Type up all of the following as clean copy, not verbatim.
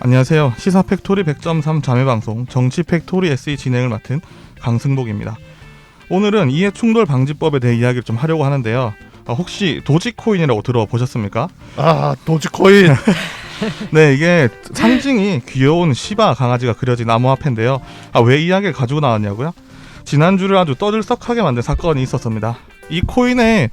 안녕하세요. 시사 팩토리 100.3 자매방송 정치 팩토리 SE 진행을 맡은 강승복입니다. 오늘은 이해충돌 방지법에 대해 이야기를 좀 하려고 하는데요. 혹시 도지코인이라고 들어보셨습니까? 도지코인. 네, 이게 상징이 귀여운 시바 강아지가 그려진 암호화폐인데요. 왜 이 이야기를 가지고 나왔냐고요? 지난주를 아주 떠들썩하게 만든 사건이 있었습니다. 이 코인의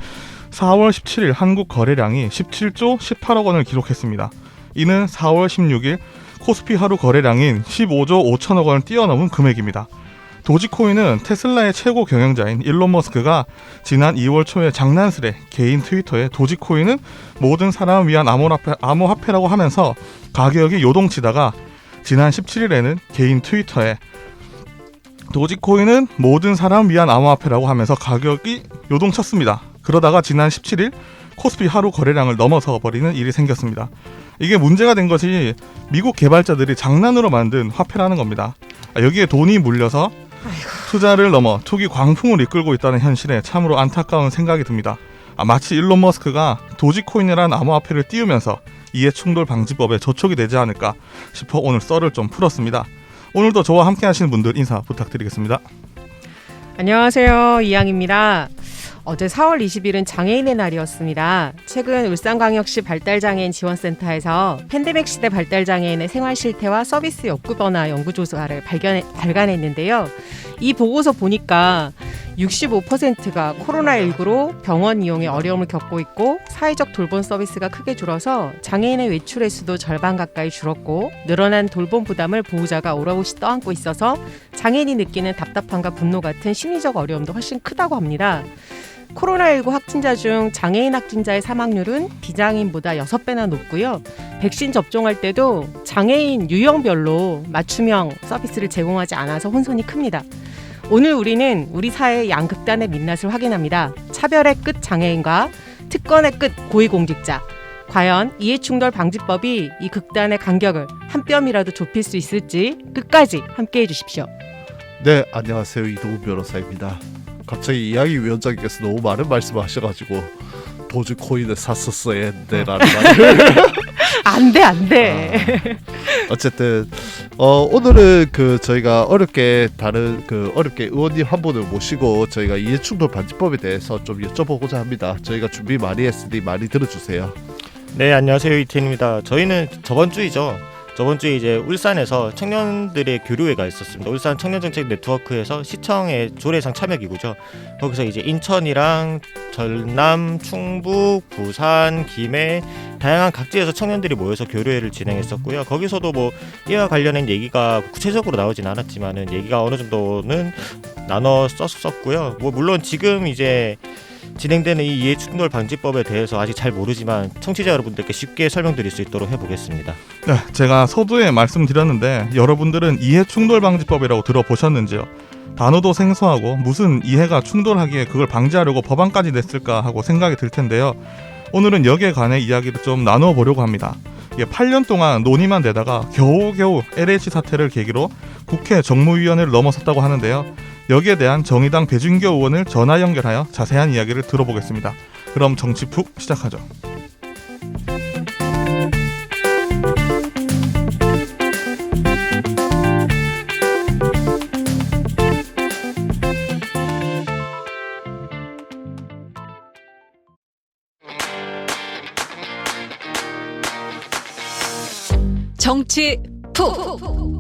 4월 17일 한국 거래량이 17조 18억 원을 기록했습니다. 이는 4월 16일 코스피 하루 거래량인 15조 5천억 원을 뛰어넘은 금액입니다. 도지코인은 테슬라의 최고 경영자인 일론 머스크가 지난 2월 초에 장난스레 개인 트위터에 도지코인은 모든 사람을 위한 암호화폐라고 하면서 가격이 요동치다가 지난 17일에는 개인 트위터에 도지코인은 모든 사람을 위한 암호화폐라고 하면서 가격이 요동쳤습니다. 그러다가 지난 17일 코스피 하루 거래량을 넘어서 버리는 일이 생겼습니다. 이게 문제가 된 것이 미국 개발자들이 장난으로 만든 화폐라는 겁니다. 여기에 돈이 물려서 투자를 넘어 투기 광풍을 이끌고 있다는 현실에 참으로 안타까운 생각이 듭니다. 마치 일론 머스크가 도지코인이라는 암호화폐를 띄우면서 이해충돌 방지법에 저촉이 되지 않을까 싶어 오늘 썰을 좀 풀었습니다. 오늘도 저와 함께 하시는 분들 인사 부탁드리겠습니다. 안녕하세요. 이양입니다. 어제 4월 20일은 장애인의 날이었습니다. 최근 울산광역시 발달장애인 지원센터에서 팬데믹 시대 발달장애인의 생활 실태와 서비스 욕구 변화 연구조사를 발간했는데요. 이 보고서 보니까 65%가 코로나19로 병원 이용에 어려움을 겪고 있고 사회적 돌봄 서비스가 크게 줄어서 장애인의 외출 횟수도 절반 가까이 줄었고 늘어난 돌봄 부담을 보호자가 오롯이 떠안고 있어서 장애인이 느끼는 답답함과 분노 같은 심리적 어려움도 훨씬 크다고 합니다. 코로나19 확진자 중 장애인 확진자의 사망률은 비장애인보다 6배나 높고요. 백신 접종할 때도 장애인 유형별로 맞춤형 서비스를 제공하지 않아서 혼선이 큽니다. 오늘 우리는 우리 사회의 양극단의 민낯을 확인합니다. 차별의 끝 장애인과 특권의 끝 고위공직자. 과연 이해충돌 방지법이 이 극단의 간격을 한 뼘이라도 좁힐 수 있을지 끝까지 함께해 주십시오. 네, 안녕하세요. 이동훈 변호사입니다. 갑자기 이야기 위원장님께서 너무 많은 말씀을 하셔가지고 도지코인을 샀었어야 했는데라는 말을 안돼. 어쨌든 오늘은 저희가 어렵게 의원님 한 분을 모시고 저희가 이해충돌 방지법에 대해서 좀 여쭤보고자 합니다. 저희가 준비 많이 했으니 많이 들어주세요. 네, 안녕하세요. 이태인입니다. 저희는 저번 주에 이제 울산에서 청년들의 교류회가 있었습니다. 울산 청년정책 네트워크에서 시청의 조례상 참여기구죠. 거기서 이제 인천이랑 전남, 충북, 부산, 김해 다양한 각지에서 청년들이 모여서 교류회를 진행했었고요. 거기서도 이와 관련된 얘기가 구체적으로 나오진 않았지만은 얘기가 어느 정도는 나눠 썼었고요. 물론 지금 이제 진행되는 이 이해충돌 방지법에 대해서 아직 잘 모르지만 청취자 여러분들께 쉽게 설명드릴 수 있도록 해보겠습니다. 네, 제가 서두에 말씀드렸는데 여러분들은 이해충돌 방지법이라고 들어보셨는지요? 단어도 생소하고 무슨 이해가 충돌하기에 그걸 방지하려고 법안까지 냈을까 하고 생각이 들 텐데요. 오늘은 여기에 관해 이야기를 좀 나누어 보려고 합니다. 8년 동안 논의만 되다가 겨우겨우 LH 사태를 계기로 국회 정무위원회를 넘어섰다고 하는데요. 여기에 대한 정의당 배진교 의원을 전화 연결하여 자세한 이야기를 들어보겠습니다. 그럼 정치 푹 시작하죠. 정치 푹.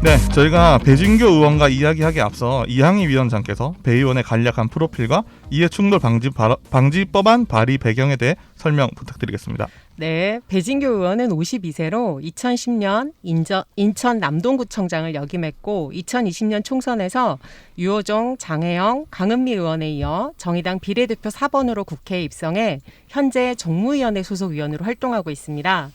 네, 저희가 배진교 의원과 이야기하기에 앞서 이항희 위원장께서 배 의원의 간략한 프로필과 이해충돌 방지법안 발의 배경에 대해 설명 부탁드리겠습니다. 네, 배진교 의원은 52세로 2010년 인천 남동구청장을 역임했고 2020년 총선에서 유호정, 장혜영, 강은미 의원에 이어 정의당 비례대표 4번으로 국회에 입성해 현재 정무위원회 소속 위원으로 활동하고 있습니다.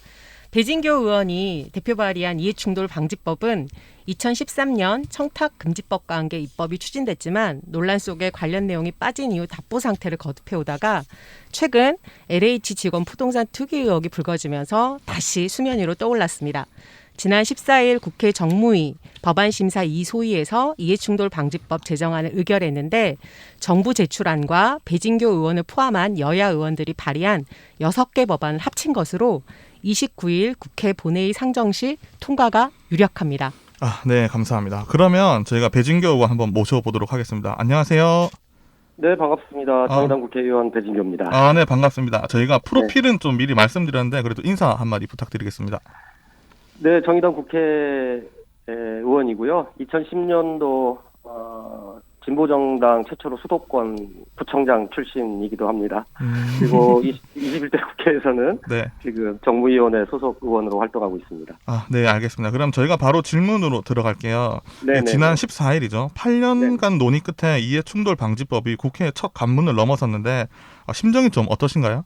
배진교 의원이 대표 발의한 이해충돌 방지법은 2013년 청탁금지법과 함께 입법이 추진됐지만 논란 속에 관련 내용이 빠진 이후 답보 상태를 거듭해오다가 최근 LH 직원 부동산 투기 의혹이 불거지면서 다시 수면 위로 떠올랐습니다. 지난 14일 국회 정무위 법안심사 2소위에서 이해충돌 방지법 제정안을 의결했는데 정부 제출안과 배진교 의원을 포함한 여야 의원들이 발의한 6개 법안을 합친 것으로 29일 국회 본회의 상정 시 통과가 유력합니다. 아, 네, 감사합니다. 그러면 저희가 배진교 의원 한번 모셔보도록 하겠습니다. 안녕하세요. 네, 반갑습니다. 정의당 국회의원 배진교입니다. 아, 네, 반갑습니다. 저희가 프로필은 좀 미리 말씀드렸는데 그래도 인사 한마디 부탁드리겠습니다. 네, 정의당 국회 의원이고요. 2010년도 진보정당 최초로 수도권 부청장 출신이기도 합니다. 그리고 21대 국회에서는 네. 지금 정무위원회 소속 의원으로 활동하고 있습니다. 아, 네, 알겠습니다. 그럼 저희가 바로 질문으로 들어갈게요. 네, 지난 14일이죠. 8년간 논의 끝에 이해충돌 방지법이 국회 첫 관문을 넘어섰는데 심정이 좀 어떠신가요?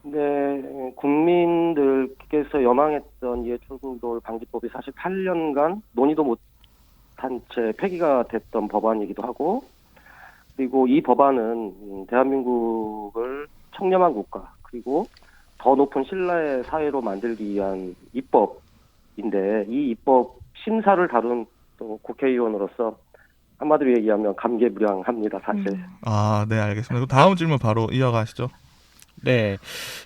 네, 국민들께서 염원했던 이해충돌 방지법이 사실 8년간 논의도 못한 채 폐기가 됐던 법안이기도 하고, 그리고 이 법안은 대한민국을 청렴한 국가 그리고 더 높은 신라의 사회로 만들기 위한 입법인데, 이 입법 심사를 다룬 또 국회의원으로서 한마디로 얘기하면 감개무량합니다, 사실. 아, 네, 알겠습니다. 그럼 다음 질문 바로 이어가시죠. 네,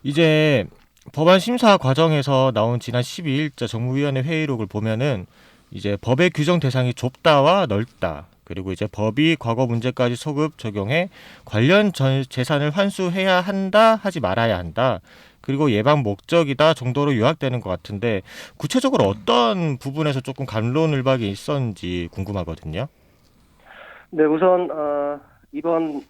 이제 법안 심사 과정에서 나온 지난 12일자 정무위원회 회의록을 보면은 이제 법의 규정 대상이 좁다와 넓다, 그리고 이제 법이 과거 문제까지 소급 적용해 관련 재산을 환수해야 한다, 하지 말아야 한다, 그리고 예방 목적이다 정도로 요약되는 것 같은데 구체적으로 어떤 부분에서 조금 갑론을박이 있었는지 궁금하거든요. 네, 우선 이번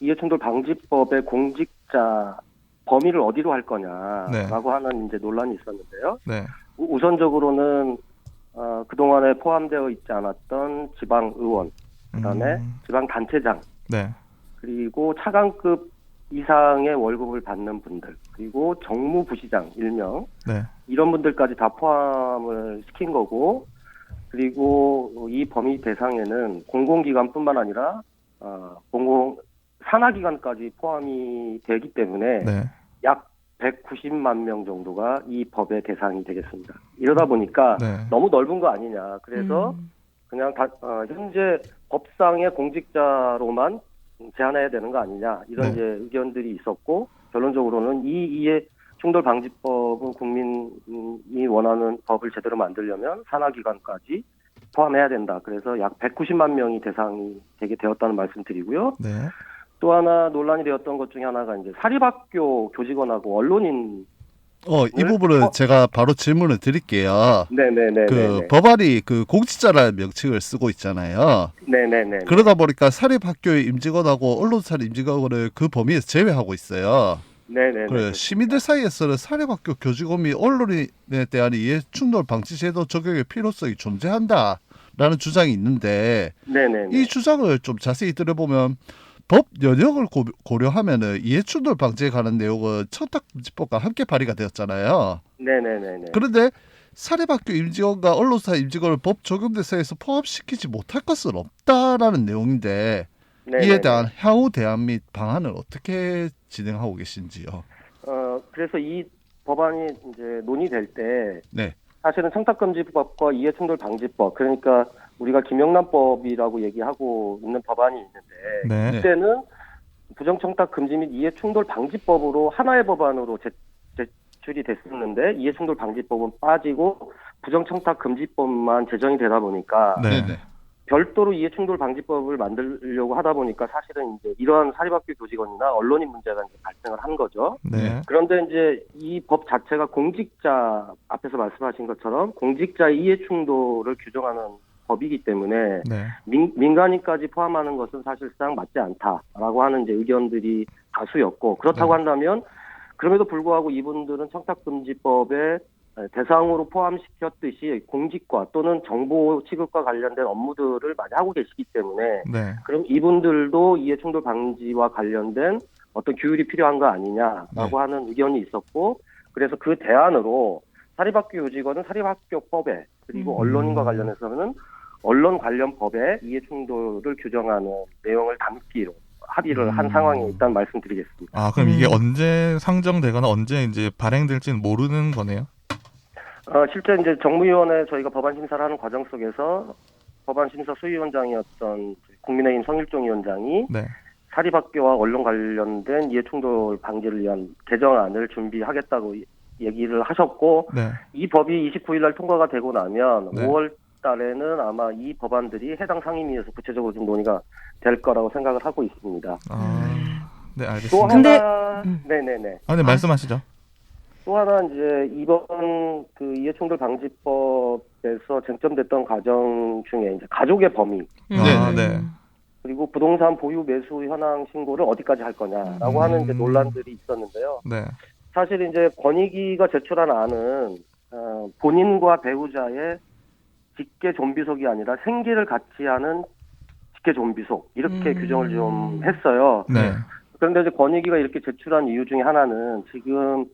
이해충돌 방지법의 공직자 범위를 어디로 할 거냐라고 하는 이제 논란이 있었는데요. 네. 우선적으로는 그동안에 포함되어 있지 않았던 지방 의원, 그다음에 지방 단체장, 네. 그리고 차관급 이상의 월급을 받는 분들, 그리고 정무부시장 일명, 네. 이런 분들까지 다 포함을 시킨 거고, 그리고 이 범위 대상에는 공공기관뿐만 아니라 산하기관까지 포함이 되기 때문에 네. 약 190만 명 정도가 이 법의 대상이 되겠습니다. 이러다 보니까 네. 너무 넓은 거 아니냐. 그래서 그냥 현재 법상의 공직자로만 제한해야 되는 거 아니냐. 이런 이제 의견들이 있었고, 결론적으로는 이 이해충돌 방지법은 국민이 원하는 법을 제대로 만들려면 산하기관까지 포함해야 된다. 그래서 약 190만 명이 대상이 되게 되었다는 말씀 드리고요. 네. 또 하나 논란이 되었던 것 중에 하나가 이제 사립학교 교직원하고 언론인. 이 부분은 제가 바로 질문을 드릴게요. 네네네. 그 법안이 그 공직자라는 명칭을 쓰고 있잖아요. 네네네. 그러다 보니까 사립학교의 임직원하고 언론사 임직원을 그 범위에서 제외하고 있어요. 네네. 그래, 시민들 사이에서는 사립학교 교직원이 언론에 대한 이해충돌 방지 제도 적용의 필요성이 존재한다라는 주장이 있는데, 네네. 이 주장을 좀 자세히 들어보면 법 연역을 고려하면은 이해충돌 방지에 관한 내용은 청탁금지법과 함께 발의가 되었잖아요. 네네네. 그런데 사립학교 임직원과 언론사 임직원을 법 적용 대상에서 포함시키지 못할 것은 없다라는 내용인데, 이에 대한 향후 대안 및 방안을 어떻게 진행하고 계신지요? 그래서 이 법안이 이제 논의될 때, 네. 사실은 청탁금지법과 이해충돌 방지법, 그러니까 우리가 김영란법이라고 얘기하고 있는 법안이 있는데, 네. 이때는 부정청탁금지 및 이해충돌 방지법으로 하나의 법안으로 제출이 됐었는데, 이해충돌 방지법은 빠지고 부정청탁금지법만 제정이 되다 보니까 네. 별도로 이해충돌 방지법을 만들려고 하다 보니까 사실은 이제 이러한 사립학교 교직원이나 언론인 문제가 이제 발생을 한 거죠. 네. 그런데 이제 이 법 자체가 공직자, 앞에서 말씀하신 것처럼 공직자의 이해충돌을 규정하는 법이기 때문에 네. 민간인까지 포함하는 것은 사실상 맞지 않다라고 하는 이제 의견들이 다수였고, 그렇다고 한다면 그럼에도 불구하고 이분들은 청탁금지법에 대상으로 포함시켰듯이 공직과 또는 정보 취급과 관련된 업무들을 많이 하고 계시기 때문에 네. 그럼 이분들도 이해충돌 방지와 관련된 어떤 규율이 필요한 거 아니냐라고 하는 의견이 있었고, 그래서 그 대안으로 사립학교 교직원은 사립학교법에, 그리고 언론인과 관련해서는 언론 관련 법에 이해충돌을 규정하는 내용을 담기로 합의를 한 상황에 일단 말씀드리겠습니다. 아, 그럼 이게 언제 상정되거나 언제 이제 발행될지는 모르는 거네요. 실제 이제 정무위원회 저희가 법안 심사를 하는 과정 속에서 법안 심사 수위원장이었던 국민의힘 성일종 위원장이 네. 사립학교와 언론 관련된 이해충돌 방지를 위한 개정안을 준비하겠다고 얘기를 하셨고 네. 이 법이 29일 날 통과가 되고 나면 네. 5월 달에는 아마 이 법안들이 해당 상임위에서 구체적으로 좀 논의가 될 거라고 생각을 하고 있습니다. 네, 또 알겠습니다. 근데- 하나, 네네네. 네, 말씀하시죠. 또 하나 이제 이번 그 이해충돌 방지법에서 쟁점됐던 과정 중에 이제 가족의 범위 네. 그리고 부동산 보유 매수 현황 신고를 어디까지 할 거냐라고 하는 이제 논란들이 있었는데요. 네. 사실 이제 권익위가 제출한 안은 본인과 배우자의 직계 좀비속이 아니라 생계를 같이 하는 직계 좀비속 이렇게 규정을 좀 했어요. 네. 그런데 이제 권익위가 이렇게 제출한 이유 중에 하나는 지금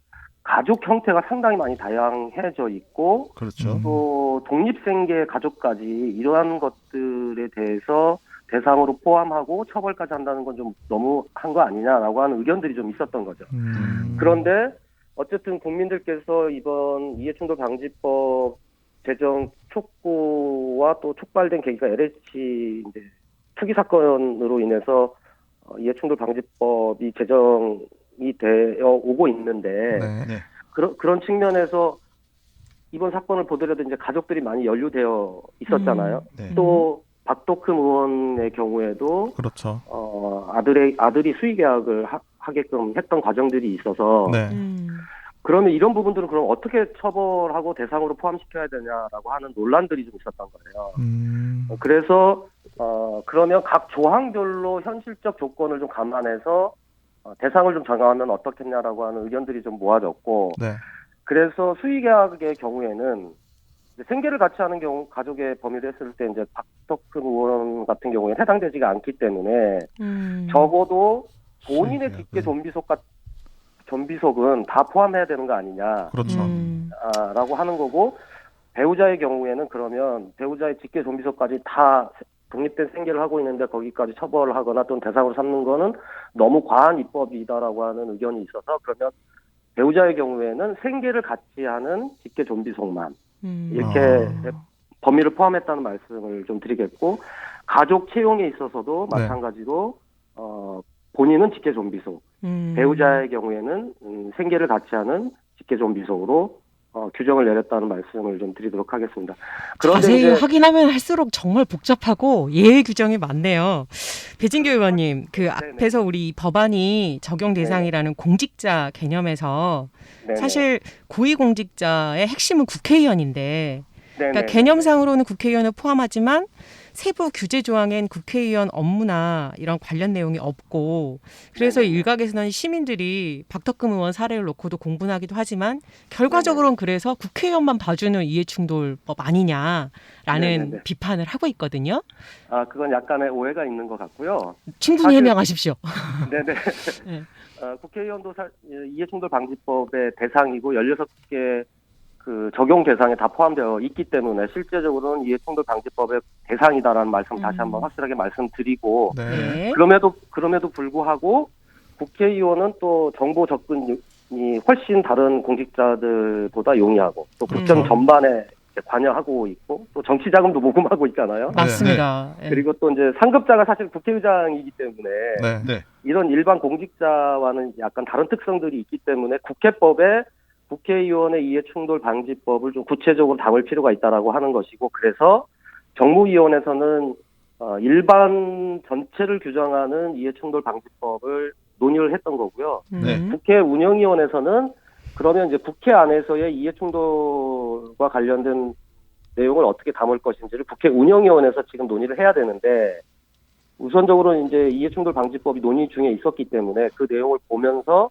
가족 형태가 상당히 많이 다양해져 있고 그렇죠. 또 독립생계 가족까지 이러한 것들에 대해서 대상으로 포함하고 처벌까지 한다는 건 좀 너무 한 거 아니냐라고 하는 의견들이 좀 있었던 거죠. 그런데 어쨌든 국민들께서 이번 이해충돌 방지법 제정 촉구와 또 촉발된 계기가 LH 이제 투기 사건으로 인해서 이해충돌 방지법이 제정이 되어 오고 있는데 네. 그런 측면에서 이번 사건을 보더라도 이제 가족들이 많이 연루되어 있었잖아요. 네. 또 박덕흠 의원의 경우에도 그렇죠. 아들이 수의 계약을 하게끔 했던 과정들이 있어서 네. 그러면 이런 부분들은 그럼 어떻게 처벌하고 대상으로 포함시켜야 되냐라고 하는 논란들이 좀 있었던 거예요. 그래서 그러면 각 조항별로 현실적 조건을 좀 감안해서 대상을 좀 정하면 어떻겠냐라고 하는 의견들이 좀 모아졌고 네. 그래서 수의 계약의 경우에는 이제 생계를 같이 하는 경우 가족의 범위를 했을 때 이제 박덕흠 의원 같은 경우에 해당되지가 않기 때문에 적어도 본인의 수의 직계 좀비속은 다 포함해야 되는 거 아니냐. 그렇죠. 라고 하는 거고 배우자의 경우에는 그러면 배우자의 직계 좀비속까지 다 독립된 생계를 하고 있는데 거기까지 처벌을 하거나 또는 대상으로 삼는 거는 너무 과한 입법이다라고 하는 의견이 있어서 그러면 배우자의 경우에는 생계를 같이 하는 직계 좀비속만 이렇게 범위를 포함했다는 말씀을 좀 드리겠고 가족 채용에 있어서도 네. 마찬가지로 본인은 직계 좀비속 배우자의 경우에는 생계를 같이 하는 직계 좀비속으로 규정을 내렸다는 말씀을 좀 드리도록 하겠습니다. 그런데 자세히 이제 확인하면 할수록 정말 복잡하고 예외 규정이 많네요. 배진교 의원님, 그 앞에서 우리 법안이 적용 대상이라는 공직자 개념에서 네네. 사실 고위공직자의 핵심은 국회의원인데 그러니까 네네. 개념상으로는 국회의원을 포함하지만 세부 규제 조항엔 국회의원 업무나 이런 관련 내용이 없고 그래서 네네. 일각에서는 시민들이 박덕흠 의원 사례를 놓고도 공분하기도 하지만 결과적으로는 그래서 국회의원만 봐주는 이해충돌법 아니냐라는 네네네. 비판을 하고 있거든요. 그건 약간의 오해가 있는 것 같고요. 충분히 사실- 해명하십시오. 네네. 네. 국회의원도 이해충돌 방지법의 대상이고 16개 그 적용 대상에 다 포함되어 있기 때문에 실제적으로는 이해충돌 방지법의 대상이다라는 말씀 다시 한번 확실하게 말씀드리고 네. 네. 그럼에도 불구하고 국회의원은 또 정보 접근이 훨씬 다른 공직자들보다 용이하고 또 국정 전반에 관여하고 있고 또 정치 자금도 모금하고 있잖아요. 맞습니다. 예. 그리고 또 이제 상급자가 사실 국회의장이기 때문에 네. 이런 일반 공직자와는 약간 다른 특성들이 있기 때문에 국회법에 국회의원의 이해충돌 방지법을 좀 구체적으로 담을 필요가 있다라고 하는 것이고 그래서 정무위원회에서는 일반 전체를 규정하는 이해충돌 방지법을 논의를 했던 거고요. 네. 국회 운영위원회에서는 그러면 이제 국회 안에서의 이해충돌과 관련된 내용을 어떻게 담을 것인지를 국회 운영위원회에서 지금 논의를 해야 되는데 우선적으로 이제 이해충돌 방지법이 논의 중에 있었기 때문에 그 내용을 보면서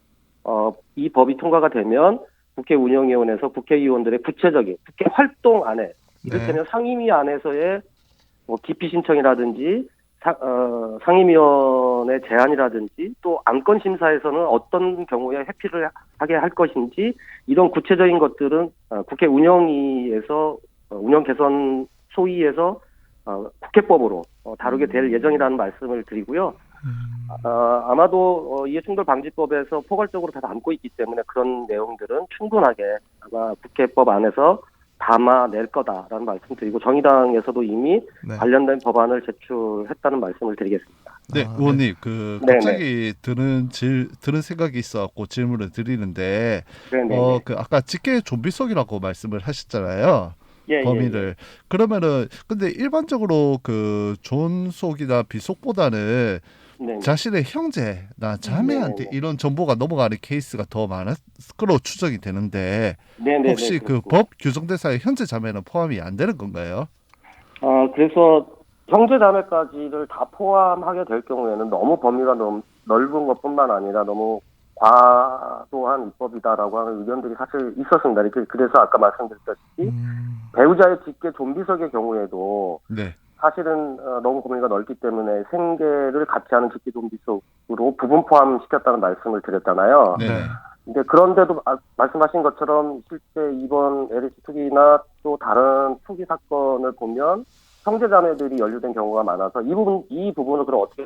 이 법이 통과가 되면 국회 운영위원회에서 국회의원들의 구체적인 국회 활동 안에 이를테면 상임위 안에서의 뭐 기피 신청이라든지 상임위원회 제안이라든지 또 안건 심사에서는 어떤 경우에 회피를 하게 할 것인지 이런 구체적인 것들은 국회 운영위에서 운영 개선 소위에서 국회법으로 다루게 될 예정이라는 말씀을 드리고요. 아마도 이해충돌 방지법에서 포괄적으로 다 담고 있기 때문에 그런 내용들은 충분하게 아마 국회법 안에서 담아낼 거다라는 말씀 드리고 정의당에서도 이미 네. 관련된 법안을 제출했다는 말씀을 드리겠습니다. 네, 아, 의원님 네네. 갑자기 드는 생각이 있어갖고 질문을 드리는데 네네. 그 아까 직계 좀비 속이라고 말씀을 하셨잖아요. 예, 범위를 그러면은 근데 일반적으로 그 존 속이나 비 속보다는 네네. 자신의 형제나 자매한테 네네네. 이런 정보가 넘어가는 케이스가 더 많을 거로 추정이 되는데 네네네. 혹시 그 그렇습니다. 법 규정 대상에 현재 자매는 포함이 안 되는 건가요? 그래서 형제 자매까지를 다 포함하게 될 경우에는 너무 범위가 너무 넓은 것뿐만 아니라 너무 과도한 입법이다라고 하는 의견들이 사실 있었습니다. 그래서 아까 말씀드렸다시피 배우자의 직계 좀비석의 경우에도 네, 사실은 너무 범위가 넓기 때문에 생계를 같이 하는 직계 좀비석으로 부분 포함시켰다는 말씀을 드렸잖아요. 네, 네. 근데 그런데도 말씀하신 것처럼 실제 이번 LH 투기나 또 다른 투기 사건을 보면 형제자매들이 연루된 경우가 많아서 이 부분을 그럼 어떻게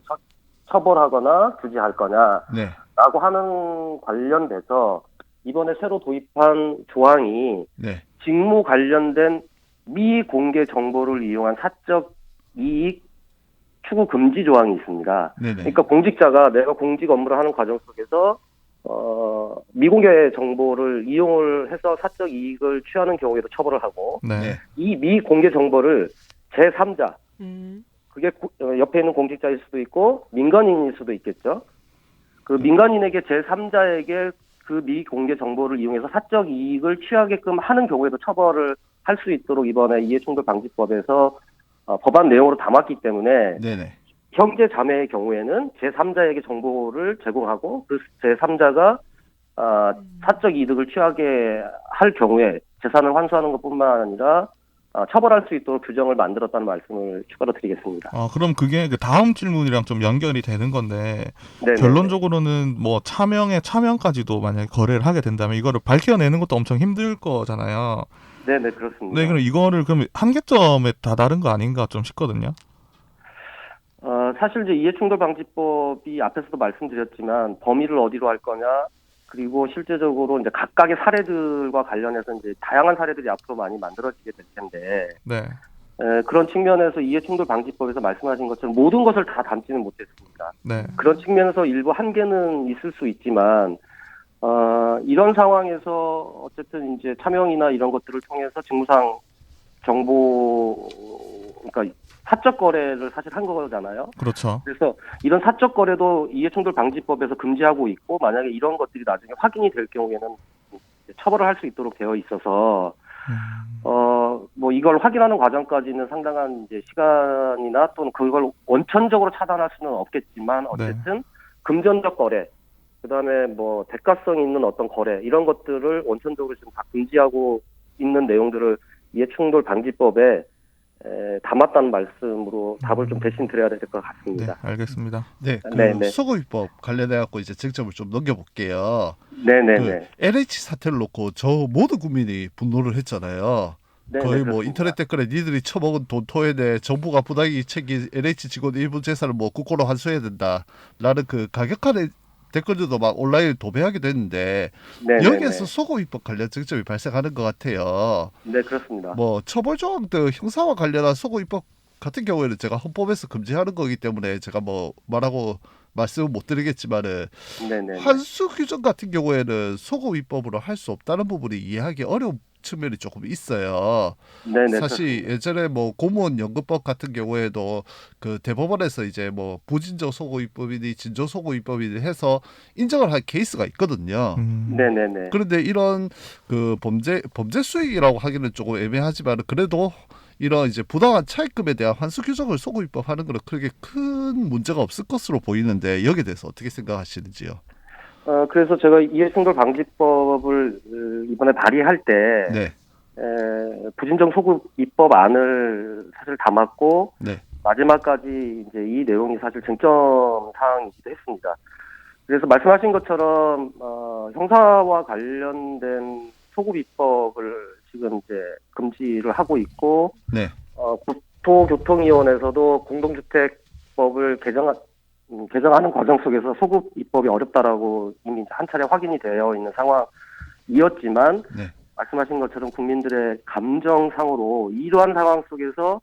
처벌하거나 규제할 거냐라고 네, 하는 관련돼서 이번에 새로 도입한 조항이 네, 직무 관련된 미공개 정보를 이용한 사적 이익 추구 금지 조항이 있습니다. 네, 네, 그러니까 공직자가 내가 공직 업무를 하는 과정 속에서 미공개 정보를 이용을 해서 사적 이익을 취하는 경우에도 처벌을 하고 네. 네, 이 미공개 정보를 제3자 음. 그게 옆에 있는 공직자일 수도 있고 민간인일 수도 있겠죠. 그 민간인에게 제3자에게 그 미공개 정보를 이용해서 사적 이익을 취하게끔 하는 경우에도 처벌을 할 수 있도록 이번에 이해충돌방지법에서 법안 내용으로 담았기 때문에 네, 네. 형제 자매의 경우에는 제3자에게 정보를 제공하고 그 제3자가 사적 이득을 취하게 할 경우에 재산을 환수하는 것뿐만 아니라 처벌할 수 있도록 규정을 만들었다는 말씀을 추가로 드리겠습니다. 그럼 그게 그 다음 질문이랑 좀 연결이 되는 건데 네네. 결론적으로는 뭐 차명까지도 만약에 거래를 하게 된다면 이거를 밝혀내는 것도 엄청 힘들 거잖아요. 네네, 그렇습니다. 네, 그럼 이거를 그럼 한계점에 다다른 거 아닌가 좀 싶거든요. 사실 이제 이해충돌방지법이 앞에서도 말씀드렸지만 범위를 어디로 할 거냐, 그리고 실제적으로 이제 각각의 사례들과 관련해서 이제 다양한 사례들이 앞으로 많이 만들어지게 될 텐데, 네, 그런 측면에서 이해충돌방지법에서 말씀하신 것처럼 모든 것을 다 담지는 못했습니다. 네, 그런 측면에서 일부 한계는 있을 수 있지만, 이런 상황에서 어쨌든 이제 차명이나 이런 것들을 통해서 직무상 정보, 그러니까 사적 거래를 사실 한 거잖아요. 그렇죠. 그래서 이런 사적 거래도 이해충돌방지법에서 금지하고 있고 만약에 이런 것들이 나중에 확인이 될 경우에는 처벌을 할 수 있도록 되어 있어서 뭐 이걸 확인하는 과정까지는 상당한 이제 시간이나 또는 그걸 원천적으로 차단할 수는 없겠지만 어쨌든 금전적 거래, 그다음에 뭐 대가성 있는 어떤 거래 이런 것들을 원천적으로 지금 다 금지하고 있는 내용들을 이해충돌방지법에 담았다는 말씀으로 답을 좀 대신 드려야 될 것 같습니다. 네, 알겠습니다. 네, 네네. 소고기법 관련해 갖고 이제 쟁점을 좀 넘겨볼게요. 네네네. LH 사태를 놓고 저 모든 국민이 분노를 했잖아요. 네네, 거의 뭐 그렇습니다. 인터넷 댓글에 니들이 처먹은 돈 토해내 정부가 부당히 챙긴 LH 직원 일부 재산을 뭐 국고로 환수해야 된다라는 그 가격한 댓글들도 막 온라인에 도배하기도 했는데 네네네. 여기에서 소고기법 관련 쟁점이 발생하는 것 같아요. 네, 그렇습니다. 뭐 처벌 조항들 형사와 관련한 소고기법 같은 경우에는 제가 헌법에서 금지하는 거기 때문에 제가 뭐 말씀을 못 드리겠지만은 네네. 환수 규정 같은 경우에는 소고기법으로 할 수 없다는 부분이 이해하기 어려운 측면이 조금 있어요. 네네. 사실 예전에 뭐 공무원 연금법 같은 경우에도 그 대법원에서 이제 뭐 부진정 소고기법이니 진정 소고기법이니 해서 인정을 한 케이스가 있거든요. 네네네. 그런데 이런 그 범죄 수익이라고 하기는 조금 애매하지만 그래도 이런 이제 부당한 차익금에 대한 환수 규정을 소고기법 하는 거는 그렇게 큰 문제가 없을 것으로 보이는데 여기에 대해서 어떻게 생각하시는지요? 그래서 제가 이해충돌방지법을 이번에 발의할 때 네, 부진정 소급 입법안을 사실 담았고 네, 마지막까지 이제 이 내용이 사실 쟁점 사항이기도 했습니다. 그래서 말씀하신 것처럼 형사와 관련된 소급 입법을 지금 이제 금지를 하고 있고 네, 국토교통위원회에서도 공동주택법을 개정하는 과정 속에서 소급 입법이 어렵다라고 이미 한 차례 확인이 되어 있는 상황이었지만 네. 말씀하신 것처럼 국민들의 감정상으로 이러한 상황 속에서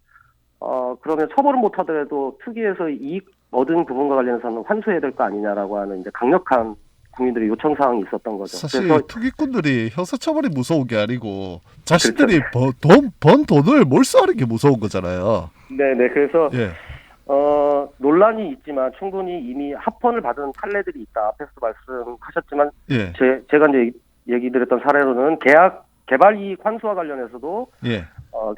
그러면 처벌은 못하더라도 투기에서 이익 얻은 부분과 관련해서는 환수해야 될 거 아니냐라고 하는 이제 강력한 국민들의 요청 사항이 있었던 거죠. 사실 그래서 투기꾼들이 형사처벌이 무서운 게 아니고 자신들이 번 돈을 몰수하는 게 무서운 거잖아요. 네네. 그래서 예. 논란이 있지만 충분히 이미 합헌을 받은 판례들이 있다. 앞에서도 말씀하셨지만 예. 제가 이제 얘기 드렸던 사례로는 계약 개발 이익 환수와 관련해서도 예.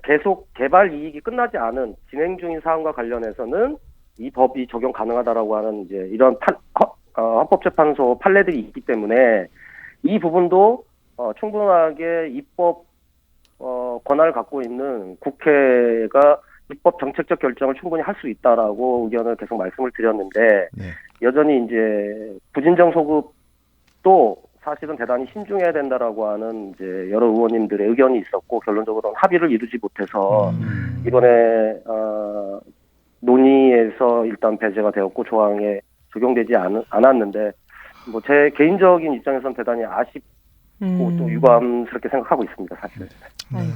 계속 개발 이익이 끝나지 않은 진행 중인 사항과 관련해서는 이 법이 적용 가능하다라고 하는 이제 이런 헌법재판소 판례들이 있기 때문에 이 부분도 충분하게 입법 권한을 갖고 있는 국회가 입법 정책적 결정을 충분히 할 수 있다라고 의견을 계속 말씀을 드렸는데 네. 여전히 이제 부진정 소급도 사실은 대단히 신중해야 된다라고 하는 이제 여러 의원님들의 의견이 있었고 결론적으로는 합의를 이루지 못해서 이번에 논의에서 일단 배제가 되었고 조항에 적용되지 않았는데 뭐 제 개인적인 입장에서는 대단히 아쉽고 또 유감스럽게 생각하고 있습니다, 사실. 아이고.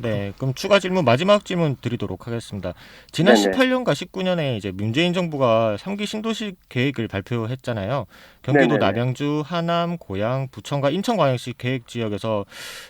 네, 그럼 추가 질문 마지막 질문 드리도록 하겠습니다. 지난 네네. 18년과 19년에 이제 문재인 정부가 3기 신도시 계획을 발표했잖아요. 경기도 네네네. 남양주, 하남, 고양, 부천과 인천광역시 계획 지역에서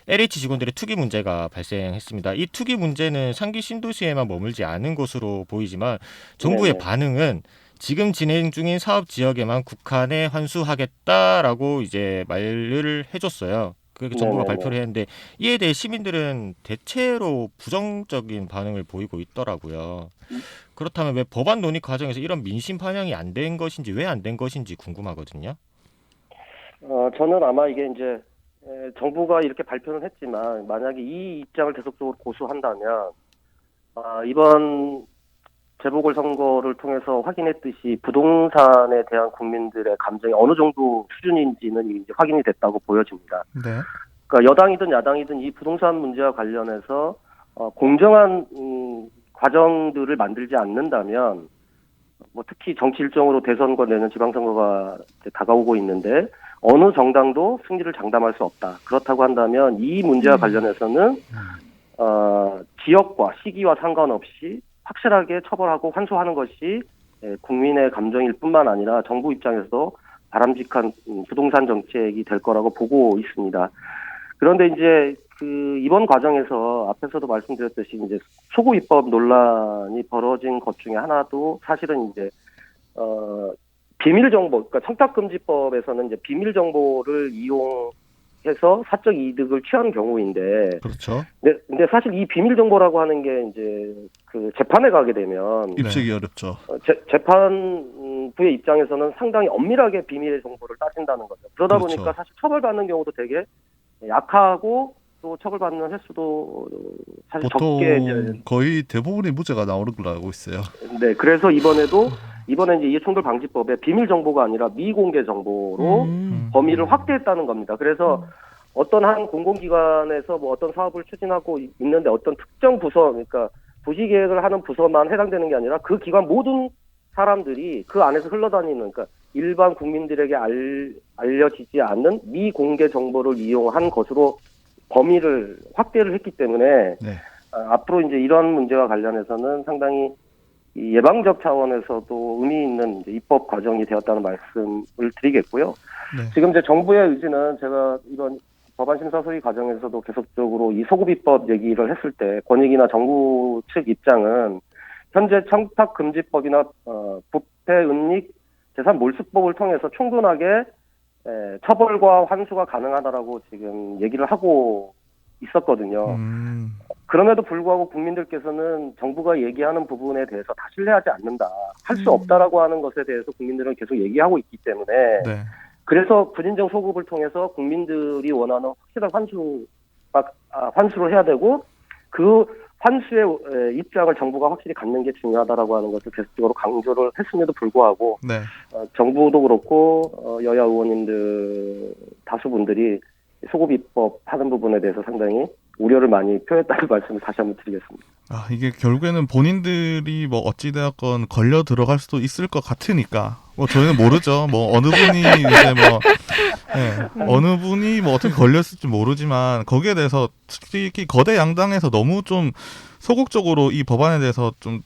LH 직원들의 투기 문제가 발생했습니다. 이 투기 문제는 3기 신도시에만 머물지 않은 것으로 보이지만 정부의 네네. 반응은 지금 진행 중인 사업 지역에만 국한에 환수하겠다라고 이제 말을 해줬어요. 그렇게 정부가 네네네. 발표를 했는데 이에 대해 시민들은 대체로 부정적인 반응을 보이고 있더라고요. 그렇다면 왜 법안 논의 과정에서 이런 민심 반영이 안 된 것인지 왜 안 된 것인지 궁금하거든요. 저는 아마 이게 이제 정부가 이렇게 발표는 했지만 만약에 이 입장을 계속적으로 고수한다면 이번 재보궐선거를 통해서 확인했듯이 부동산에 대한 국민들의 감정이 어느 정도 수준인지는 이제 확인이 됐다고 보여집니다. 네. 그러니까 여당이든 야당이든 이 부동산 문제와 관련해서 공정한 과정들을 만들지 않는다면 뭐 특히 정치 일정으로 대선과 내년 지방선거가 이제 다가오고 있는데 어느 정당도 승리를 장담할 수 없다. 그렇다고 한다면 이 문제와 관련해서는 지역과 시기와 상관없이 확실하게 처벌하고 환수하는 것이 국민의 감정일 뿐만 아니라 정부 입장에서도 바람직한 부동산 정책이 될 거라고 보고 있습니다. 그런데 이제 이번 과정에서 앞에서도 말씀드렸듯이 이제 소구 입법 논란이 벌어진 것 중에 하나도 사실은 이제 비밀 정보, 그러니까 청탁금지법에서는 이제 비밀 정보를 이용해서 사적 이득을 취한 경우인데, 그렇죠. 근데 사실 이 비밀 정보라고 하는 게 이제 재판에 가게 되면 입증이 어렵죠. 재판부의 입장에서는 상당히 엄밀하게 비밀 정보를 따진다는 거죠. 그러다 그렇죠. 보니까 사실 처벌받는 경우도 되게 약하고 또 처벌받는 횟수도 사실 적게 이제 거의 대부분의 무죄가 나오는 걸로 알고 있어요. 네, 그래서 이번에 이제 이해충돌 방지법에 비밀 정보가 아니라 미공개 정보로 범위를 확대했다는 겁니다. 그래서 어떤 한 공공기관에서 뭐 어떤 사업을 추진하고 있는데 어떤 특정 부서, 그러니까 부시 계획을 하는 부서만 해당되는 게 아니라 그 기관 모든 사람들이 그 안에서 흘러다니는, 그러니까 일반 국민들에게 알려지지 않는 미공개 정보를 이용한 것으로 범위를 확대를 했기 때문에 네. 앞으로 이제 이런 문제와 관련해서는 상당히 이 예방적 차원에서도 의미 있는 이제 입법 과정이 되었다는 말씀을 드리겠고요. 네. 지금 이제 정부의 의지는 제가 이번 법안 심사 소위 과정에서도 계속적으로 이 소급입법 얘기를 했을 때 권익이나 정부 측 입장은 현재 청탁금지법이나 부패 은닉 재산 몰수법을 통해서 충분하게 처벌과 환수가 가능하다라고 지금 얘기를 하고 있었거든요. 그럼에도 불구하고 국민들께서는 정부가 얘기하는 부분에 대해서 다 신뢰하지 않는다. 할 수 없다라고 하는 것에 대해서 국민들은 계속 얘기하고 있기 때문에 네. 그래서 부진정 소급을 통해서 국민들이 원하는 확실한 환수를 해야 되고 그 환수의 입장을 정부가 확실히 갖는 게 중요하다라고 하는 것을 계속적으로 강조를 했음에도 불구하고 네. 정부도 그렇고 여야 의원님들 다수분들이 소급 입법 하는 부분에 대해서 상당히 우려를 많이 표했다는 말씀을 다시 한번 드리겠습니다. 이게 결국에는 본인들이 뭐 어찌되었건 걸려 들어갈 수도 있을 것 같으니까 뭐 저희는 모르죠. 뭐 어느 분이 이제 뭐 어느 분이 뭐 어떻게 걸렸을지 모르지만 거기에 대해서 특히 거대 양당에서 너무 좀 소극적으로 이 법안에 대해서 좀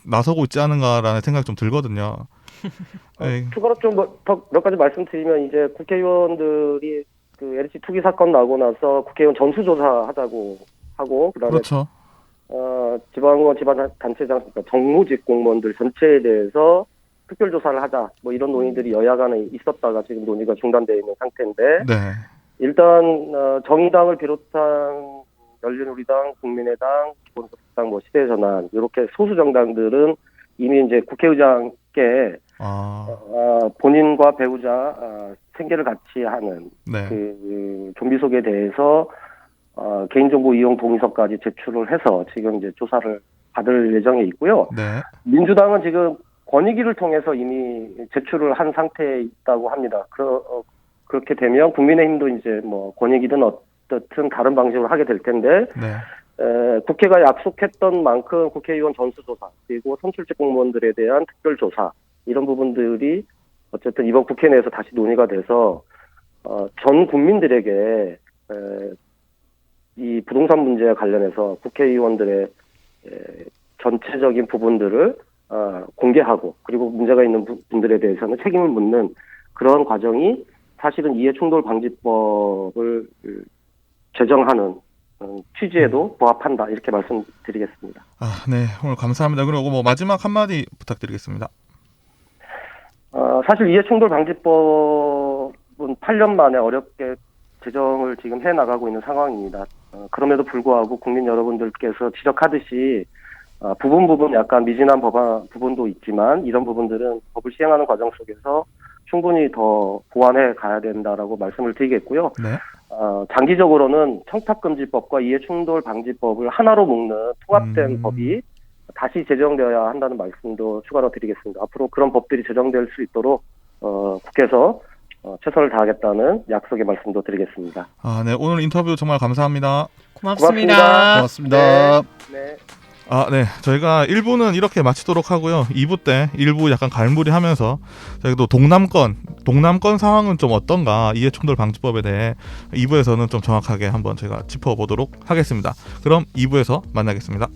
나서고 있지 않은가라는 생각이 좀 들거든요. 추가로 좀 몇 가지 말씀드리면 이제 국회의원들이 그 LH 투기 사건 나고 나서 국회의원 전수조사 하자고 하고 그다음에 그렇죠. 지방의원 지방단체장 그러니까 정무직 공무원들 전체에 대해서 특별조사를 하자 뭐 이런 논의들이 여야 간에 있었다가 지금 논의가 중단되어 있는 상태인데 네. 일단 정의당을 비롯한 열린우리당, 국민의당, 기본소득당, 뭐 시대전환 이렇게 소수 정당들은 이미 이제 국회의장께 본인과 배우자 생계를 같이 하는 네. 그 좀비 속에 대해서 개인정보 이용 동의서까지 제출을 해서 지금 이제 조사를 받을 예정에 있고요. 네. 민주당은 지금 권익위를 통해서 이미 제출을 한 상태에 있다고 합니다. 그렇게 되면 국민의힘도 이제 뭐 권익위든 어떻든 다른 방식으로 하게 될 텐데 네. 국회가 약속했던 만큼 국회의원 전수조사 그리고 선출직 공무원들에 대한 특별조사 이런 부분들이 어쨌든 이번 국회 내에서 다시 논의가 돼서 전 국민들에게 이 부동산 문제와 관련해서 국회의원들의 전체적인 부분들을 공개하고 그리고 문제가 있는 분들에 대해서는 책임을 묻는 그런 과정이 사실은 이해충돌방지법을 제정하는 취지에도 부합한다 이렇게 말씀드리겠습니다. 네. 오늘 감사합니다. 그리고 뭐 마지막 한마디 부탁드리겠습니다. 사실 이해충돌방지법은 8년 만에 어렵게 제정을 지금 해나가고 있는 상황입니다. 그럼에도 불구하고 국민 여러분들께서 지적하듯이 부분 약간 미진한 부분도 있지만 이런 부분들은 법을 시행하는 과정 속에서 충분히 더 보완해 가야 된다라고 말씀을 드리겠고요. 네. 장기적으로는 청탁금지법과 이해충돌방지법을 하나로 묶는 통합된 법이 다시 제정되어야 한다는 말씀도 추가로 드리겠습니다. 앞으로 그런 법들이 제정될 수 있도록 국회에서 최선을 다하겠다는 약속의 말씀도 드리겠습니다. 네. 오늘 인터뷰 정말 감사합니다. 고맙습니다. 고맙습니다. 네. 네. 저희가 1부는 이렇게 마치도록 하고요. 2부 때 일부 약간 갈무리하면서 저희도 동남권 상황은 좀 어떤가 이해충돌 방지법에 대해 2부에서는 좀 정확하게 한번 제가 짚어보도록 하겠습니다. 그럼 2부에서 만나겠습니다.